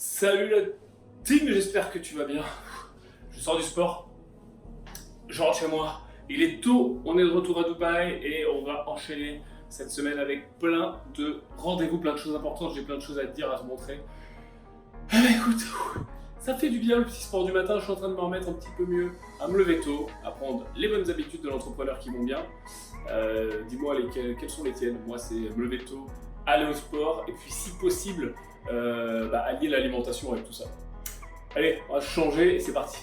Salut la team, j'espère que tu vas bien. Je sors du sport, je rentre chez moi. Il est tôt, on est de retour à Dubaï et on va enchaîner cette semaine avec plein de rendez-vous, plein de choses importantes. J'ai plein de choses à te dire, à te montrer. Ah bah écoute, ça fait du bien le petit sport du matin. Je suis en train de me remettre un petit peu mieux, à me lever tôt, à prendre les bonnes habitudes de l'entrepreneur qui vont bien. Dis-moi quelles sont les tiennes. Moi, c'est me lever tôt, aller au sport et puis si possible, allier l'alimentation avec tout ça. Allez, on va changer et c'est parti.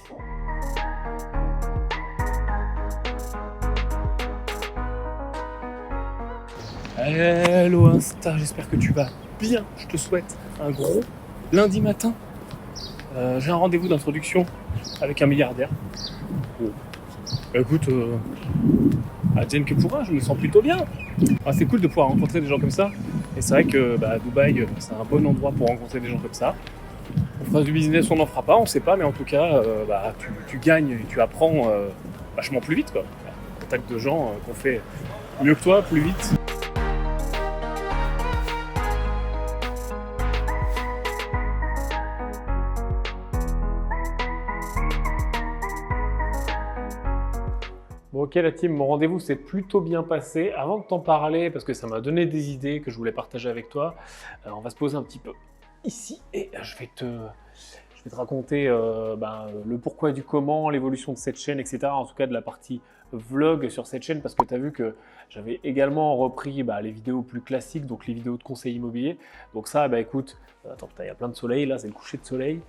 Hello Insta, j'espère que tu vas bien. Je te souhaite un gros lundi matin. J'ai un rendez-vous d'introduction avec un milliardaire. Écoute, advienne que pourra, je me sens plutôt bien. C'est cool de pouvoir rencontrer des gens comme ça. Et c'est vrai que Dubaï, c'est un bon endroit pour rencontrer des gens comme ça. On fera du business, on n'en fera pas, on sait pas, mais en tout cas, tu gagnes et tu apprends vachement plus vite, quoi. Au contact de gens qu'on fait mieux que toi, plus vite. Bon, ok la team, mon rendez-vous s'est plutôt bien passé. Avant de t'en parler, parce que ça m'a donné des idées que je voulais partager avec toi, on va se poser un petit peu ici et je vais te raconter le pourquoi du comment, l'évolution de cette chaîne, etc. En tout cas de la partie vlog sur cette chaîne, parce que tu as vu que j'avais également repris les vidéos plus classiques, donc les vidéos de conseils immobiliers. Donc ça, écoute, attends, il y a plein de soleil là, c'est le coucher de soleil.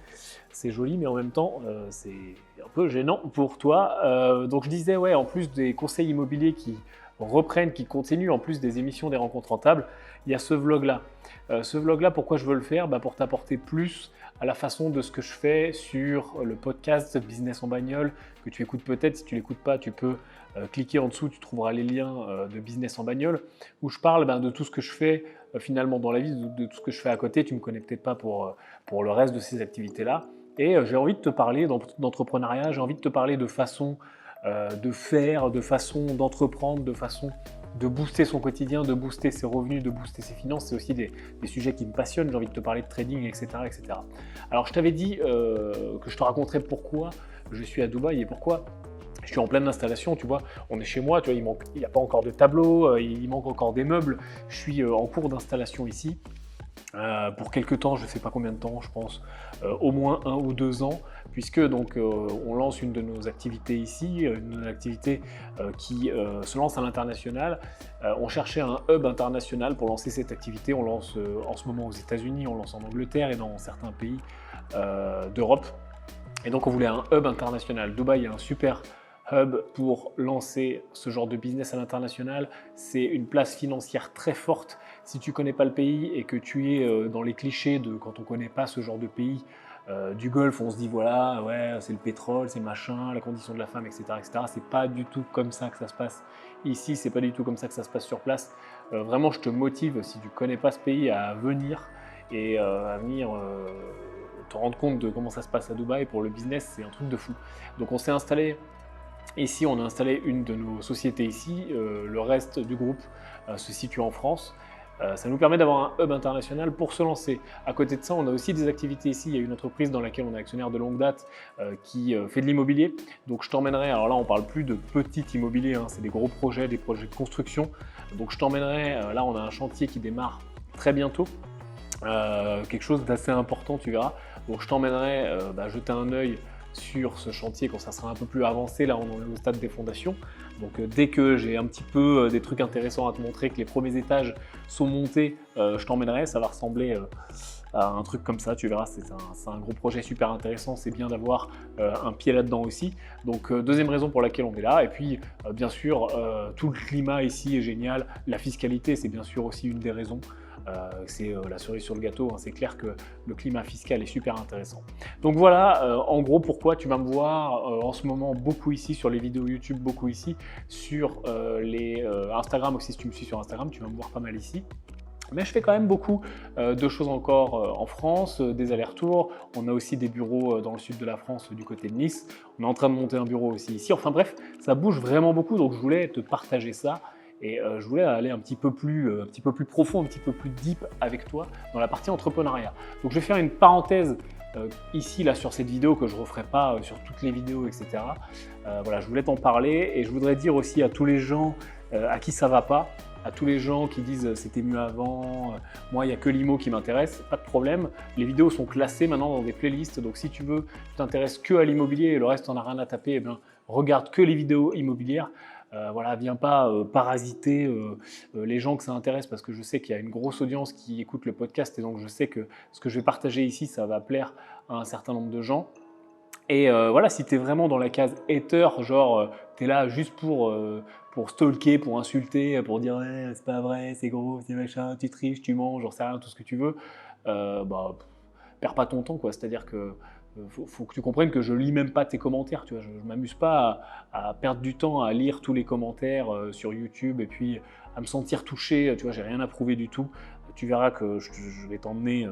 C'est joli, mais en même temps, c'est un peu gênant pour toi. Donc je disais, ouais, en plus des conseils immobiliers qui reprennent, qui continuent, en plus des émissions des rencontres rentables, il y a ce vlog-là. Ce vlog-là, pourquoi je veux le faire? Pour t'apporter plus à la façon de ce que je fais sur le podcast Business en bagnole, que tu écoutes peut-être. Si tu ne l'écoutes pas, tu peux cliquer en dessous, tu trouveras les liens de Business en bagnole, où je parle de tout ce que je fais finalement dans la vie, de tout ce que je fais à côté. Tu ne me connais peut-être pas pour le reste de ces activités-là. Et j'ai envie de te parler d'entrepreneuriat, j'ai envie de te parler de façon de faire, de façon d'entreprendre, de façon de booster son quotidien, de booster ses revenus, de booster ses finances. C'est aussi des sujets qui me passionnent. J'ai envie de te parler de trading, etc. etc. Alors, je t'avais dit que je te raconterais pourquoi je suis à Dubaï et pourquoi je suis en pleine installation. Tu vois, on est chez moi, tu vois, il n'y a pas encore de tableau, il manque encore des meubles. Je suis en cours d'installation ici. Pour quelques temps, je ne sais pas combien de temps, je pense au moins 1 ou 2 ans, puisque donc on lance une de nos activités ici, une activité qui se lance à l'international. On cherchait un hub international pour lancer cette activité. On lance en ce moment aux États-Unis, on lance en Angleterre et dans certains pays d'Europe. Et donc on voulait un hub international. Dubaï est un super hub pour lancer ce genre de business à l'international. C'est une place financière très forte. Si tu ne connais pas le pays et que tu es dans les clichés de quand on ne connaît pas ce genre de pays du Golfe, on se dit voilà, ouais, c'est le pétrole, c'est machin, la condition de la femme, etc. etc. C'est pas du tout comme ça que ça se passe ici, c'est pas du tout comme ça que ça se passe sur place. Vraiment, je te motive, si tu ne connais pas ce pays, à venir et à venir te rendre compte de comment ça se passe à Dubaï. Pour le business, c'est un truc de fou. Donc on s'est installé ici, on a installé une de nos sociétés ici, le reste du groupe se situe en France. Ça nous permet d'avoir un hub international pour se lancer. À côté de ça, on a aussi des activités ici. Il y a une entreprise dans laquelle on est actionnaire de longue date qui fait de l'immobilier. Donc je t'emmènerai, alors là on ne parle plus de petit immobilier, hein, c'est des gros projets, des projets de construction. Donc je t'emmènerai, là on a un chantier qui démarre très bientôt. Quelque chose d'assez important, tu verras. Donc je t'emmènerai jeter un œil sur ce chantier quand ça sera un peu plus avancé. Là on est au stade des fondations, donc dès que j'ai un petit peu des trucs intéressants à te montrer, que les premiers étages sont montés, je t'emmènerai. Ça va ressembler à un truc comme ça, tu verras. C'est un gros projet super intéressant, c'est bien d'avoir un pied là-dedans aussi. Donc deuxième raison pour laquelle on est là. Et puis bien sûr tout le climat ici est génial, la fiscalité c'est bien sûr aussi une des raisons. C'est la cerise sur le gâteau, hein. C'est clair que le climat fiscal est super intéressant. Donc voilà, en gros, pourquoi tu vas me voir en ce moment beaucoup ici sur les vidéos YouTube, beaucoup ici sur les Instagram aussi. Si tu me suis sur Instagram, tu vas me voir pas mal ici. Mais je fais quand même beaucoup de choses encore en France, des allers-retours. On a aussi des bureaux dans le sud de la France, du côté de Nice. On est en train de monter un bureau aussi ici. Enfin bref, ça bouge vraiment beaucoup, donc je voulais te partager ça Et je voulais aller un petit peu plus profond, un petit peu plus deep avec toi dans la partie entrepreneuriat. Donc je vais faire une parenthèse ici là sur cette vidéo que je ne referai pas sur toutes les vidéos, etc. Voilà, je voulais t'en parler et je voudrais dire aussi à tous les gens à qui ça va pas, à tous les gens qui disent c'était mieux avant, moi il n'y a que l'IMO qui m'intéresse, pas de problème. Les vidéos sont classées maintenant dans des playlists, donc si tu veux, tu t'intéresses que à l'immobilier et le reste t'en as rien à taper, eh bien, regarde que les vidéos immobilières. Voilà, viens pas parasiter les gens que ça intéresse parce que je sais qu'il y a une grosse audience qui écoute le podcast et donc je sais que ce que je vais partager ici, ça va plaire à un certain nombre de gens. Et voilà, si tu es vraiment dans la case hater, genre tu es là juste pour stalker, pour insulter, pour dire ouais, c'est pas vrai, c'est gros, c'est machin, tu triches, tu manges, j'en sais rien, tout ce que tu veux, perds pas ton temps, quoi. C'est-à-dire que faut que tu comprennes que je lis même pas tes commentaires, tu vois. Je m'amuse pas à perdre du temps à lire tous les commentaires sur YouTube et puis à me sentir touché, tu vois, j'ai rien à prouver du tout. Tu verras que je vais t'emmener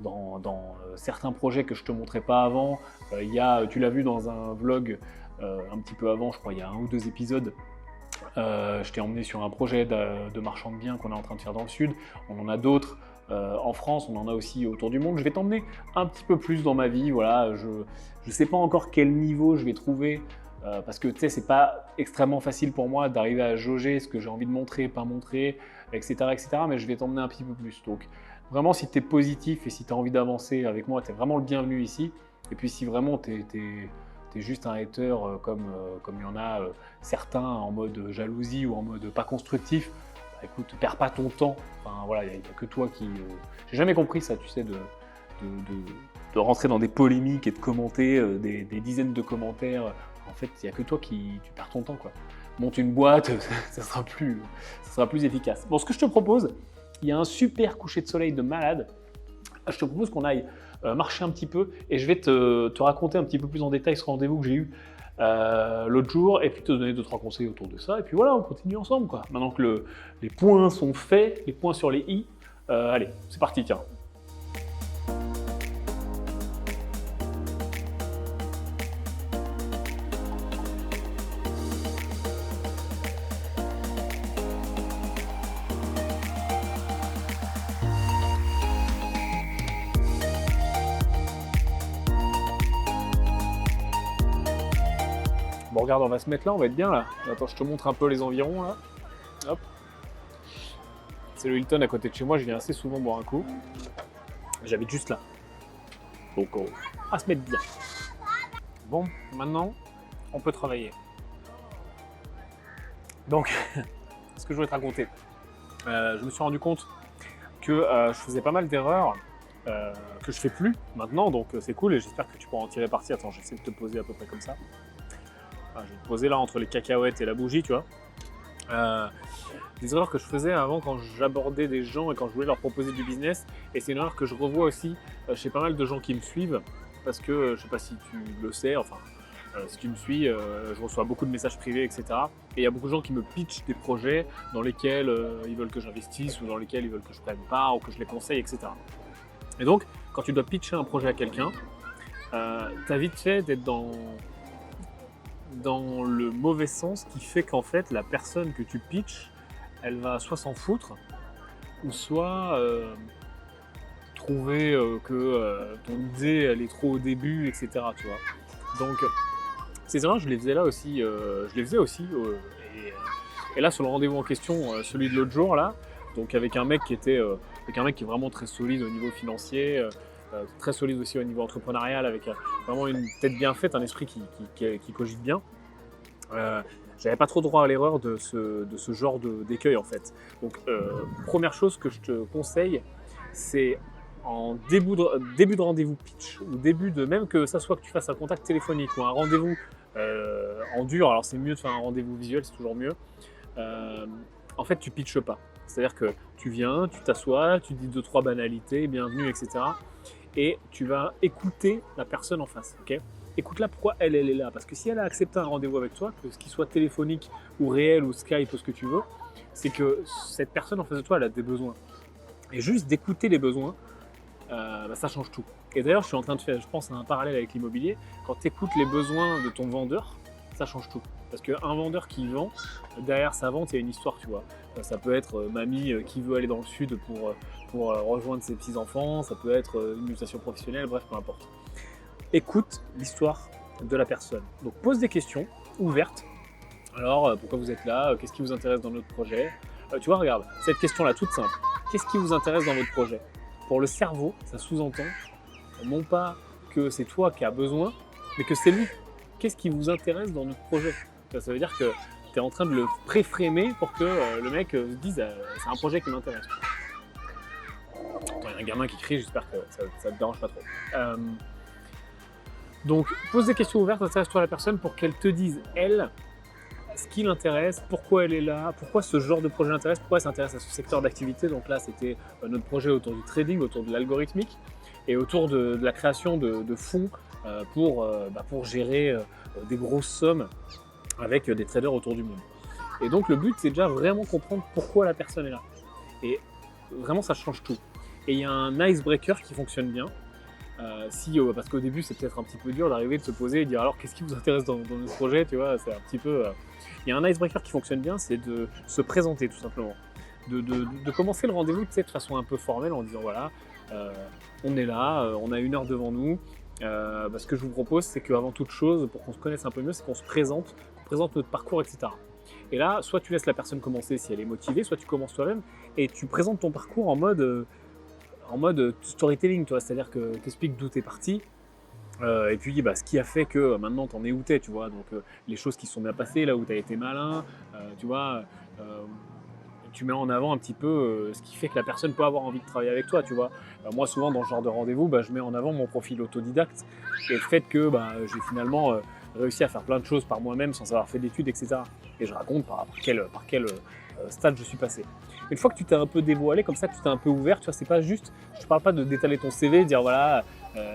dans certains projets que je te montrais pas avant. Tu l'as vu dans un vlog un petit peu avant, je crois, il y a 1 ou 2 épisodes. Je t'ai emmené sur un projet de marchand de biens qu'on est en train de faire dans le sud. On en a d'autres en France, on en a aussi autour du monde. Je vais t'emmener un petit peu plus dans ma vie. Voilà, je ne sais pas encore quel niveau je vais trouver parce que tu sais, c'est pas extrêmement facile pour moi d'arriver à jauger ce que j'ai envie de montrer, pas montrer, etc., etc. Mais je vais t'emmener un petit peu plus. Donc vraiment, si tu es positif et si tu as envie d'avancer avec moi, tu es vraiment le bienvenu ici. Et puis si vraiment tu es juste un hater comme il y en a certains en mode jalousie ou en mode pas constructif, bah, écoute, perds pas ton temps. Enfin voilà, il n'y a que toi qui... J'ai jamais compris ça, tu sais, de rentrer dans des polémiques et de commenter des dizaines de commentaires. En fait, il n'y a que toi tu perds ton temps, quoi. Monte une boîte, ça sera plus efficace. Bon, ce que je te propose, il y a un super coucher de soleil de malade. Je te propose qu'on aille marcher un petit peu et je vais te raconter un petit peu plus en détail ce rendez-vous que j'ai eu l'autre jour et puis te donner 2-3 conseils autour de ça. Et puis voilà, on continue ensemble, quoi. Maintenant que les points sont faits, les points sur les i, allez, c'est parti, tiens. Bon, regarde, on va se mettre là, on va être bien là. Attends, je te montre un peu les environs là. Hop. C'est le Hilton à côté de chez moi, je viens assez souvent boire un coup. J'habite juste là. Donc, à se mettre bien. Bon, maintenant, on peut travailler. Donc, ce que je voulais te raconter. Je me suis rendu compte que je faisais pas mal d'erreurs que je fais plus maintenant, donc c'est cool et j'espère que tu pourras en tirer parti. Attends, j'essaie de te poser à peu près comme ça. Je vais te poser là entre les cacahuètes et la bougie, tu vois. Des erreurs que je faisais avant quand j'abordais des gens et quand je voulais leur proposer du business. Et c'est une erreur que je revois aussi chez pas mal de gens qui me suivent. Parce que, je ne sais pas si tu le sais, enfin, si tu me suis, je reçois beaucoup de messages privés, etc. Et il y a beaucoup de gens qui me pitchent des projets dans lesquels ils veulent que j'investisse ou dans lesquels ils veulent que je prenne part ou que je les conseille, etc. Et donc, quand tu dois pitcher un projet à quelqu'un, tu as vite fait d'être dans le mauvais sens qui fait qu'en fait la personne que tu pitches, elle va soit s'en foutre ou soit trouver que ton idée elle est trop au début, etc. Tu vois. Donc ces erreurs je les faisais là aussi, et là sur le rendez-vous en question, celui de l'autre jour là, donc avec un mec qui est vraiment très solide au niveau financier. Très solide aussi au niveau entrepreneurial, avec vraiment une tête bien faite, un esprit qui cogite bien. J'avais pas trop droit à l'erreur de ce genre d'écueil en fait. Donc première chose que je te conseille, c'est en début de rendez-vous pitch, ou début de, même que ça soit que tu fasses un contact téléphonique ou un rendez-vous en dur, alors c'est mieux de faire un rendez-vous visuel, c'est toujours mieux. En fait tu pitches pas. C'est-à-dire que tu viens, tu t'assois, tu dis 2-3 banalités, bienvenue, etc. Et tu vas écouter la personne en face, ok ? Écoute-la pourquoi elle est là. Parce que si elle a accepté un rendez-vous avec toi, que ce qui soit téléphonique ou réel ou Skype ou ce que tu veux, c'est que cette personne en face de toi, elle a des besoins. Et juste d'écouter les besoins, ça change tout. Et d'ailleurs, je suis en train de faire, je pense, un parallèle avec l'immobilier. Quand tu écoutes les besoins de ton vendeur, ça change tout. Parce qu'un vendeur qui vend, derrière sa vente, il y a une histoire, tu vois. Ça peut être mamie qui veut aller dans le sud pour rejoindre ses petits-enfants, ça peut être une mutation professionnelle, bref, peu importe. Écoute l'histoire de la personne. Donc pose des questions ouvertes. Alors, pourquoi vous êtes là? Qu'est-ce qui vous intéresse dans notre projet? Tu vois, regarde, cette question-là, toute simple. Qu'est-ce qui vous intéresse dans votre projet? Pour le cerveau, ça sous-entend non pas que c'est toi qui as besoin, mais que c'est lui. Qu'est-ce qui vous intéresse dans notre projet? Ça veut dire que tu es en train de le pré-framer pour que le mec se dise c'est un projet qui m'intéresse. Attends, il y a un gamin qui crie, j'espère que ça te dérange pas trop. Donc, pose des questions ouvertes, intéresse-toi à la personne pour qu'elle te dise, elle, ce qui l'intéresse, pourquoi elle est là, pourquoi ce genre de projet l'intéresse, pourquoi elle s'intéresse à ce secteur d'activité. Donc là, c'était notre projet autour du trading, autour de l'algorithmique et autour de la création de fonds pour gérer des grosses sommes avec des traders autour du monde. Et donc, le but, c'est déjà vraiment comprendre pourquoi la personne est là. Et vraiment, ça change tout. Et il y a un icebreaker qui fonctionne bien. Parce qu'au début, c'est peut-être un petit peu dur d'arriver, de se poser et de dire alors qu'est-ce qui vous intéresse dans notre projet, tu vois, c'est un petit peu... Il y a un icebreaker qui fonctionne bien, c'est de se présenter tout simplement. De commencer le rendez-vous de façon un peu formelle en disant voilà, on est là, on a 1 heure devant nous. Ce que je vous propose, c'est qu'avant toute chose, pour qu'on se connaisse un peu mieux, c'est qu'on se présente, qu'on présente notre parcours, etc. Et là, soit tu laisses la personne commencer si elle est motivée, soit tu commences toi-même et tu présentes ton parcours en mode storytelling, toi, c'est-à-dire que tu expliques d'où tu es parti, et puis ce qui a fait que maintenant tu en es où t'es, tu vois, donc les choses qui se sont bien passées, là où tu as été malin, tu vois, tu mets en avant un petit peu ce qui fait que la personne peut avoir envie de travailler avec toi, tu vois. Moi, souvent, dans ce genre de rendez-vous, je mets en avant mon profil autodidacte et le fait que j'ai finalement réussi à faire plein de choses par moi-même sans avoir fait d'études, etc. Et je raconte par quel stade je suis passé. Une fois que tu t'es un peu dévoilé, comme ça, que tu t'es un peu ouvert, tu vois, c'est pas juste, je parle pas de d'étaler ton CV, de dire voilà,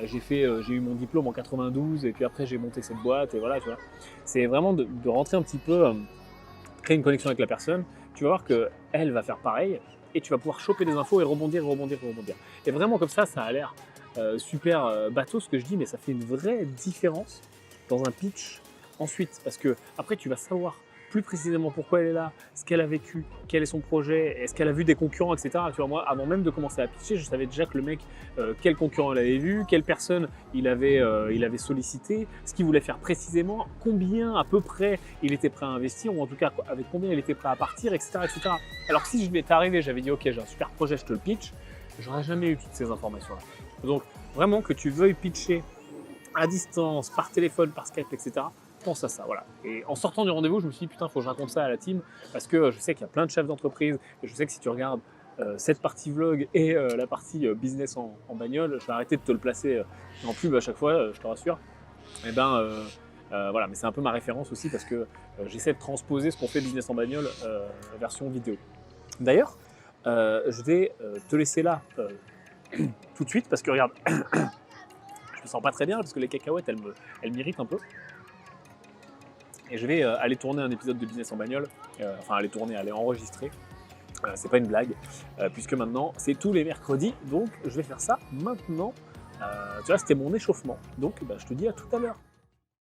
j'ai eu mon diplôme en 92 et puis après j'ai monté cette boîte et voilà, tu vois. C'est vraiment de rentrer un petit peu, créer une connexion avec la personne. Tu vas voir qu'elle va faire pareil et tu vas pouvoir choper des infos et rebondir. Et vraiment comme ça a l'air super bateau ce que je dis, mais ça fait une vraie différence dans un pitch ensuite. Parce que après tu vas savoir plus précisément pourquoi elle est là, ce qu'elle a vécu, quel est son projet, est-ce qu'elle a vu des concurrents, etc. Tu vois, moi, avant même de commencer à pitcher, je savais déjà que le mec, quel concurrent il avait vu, quelle personne il avait sollicité, ce qu'il voulait faire précisément, combien à peu près il était prêt à investir, ou en tout cas avec combien il était prêt à partir, etc. etc. Alors que si je m'étais arrivé, j'avais dit ok, j'ai un super projet, je te le pitch, j'aurais jamais eu toutes ces informations-là. Donc vraiment que tu veuilles pitcher à distance, par téléphone, par Skype, etc. Pense à ça, voilà. Et en sortant du rendez-vous, je me suis dit putain, faut que je raconte ça à la team parce que je sais qu'il y a plein de chefs d'entreprise et je sais que si tu regardes cette partie vlog et la partie business en bagnole, je vais arrêter de te le placer en pub à chaque fois, je te rassure. Et voilà, mais c'est un peu ma référence aussi parce que j'essaie de transposer ce qu'on fait business en bagnole version vidéo. D'ailleurs, je vais te laisser là tout de suite parce que regarde, je me sens pas très bien parce que les cacahuètes, elles m'irritent un peu. Et je vais aller tourner un épisode de Business en bagnole, aller enregistrer, c'est pas une blague, puisque maintenant c'est tous les mercredis, donc je vais faire ça maintenant. Tu vois, c'était mon échauffement, donc je te dis à tout à l'heure.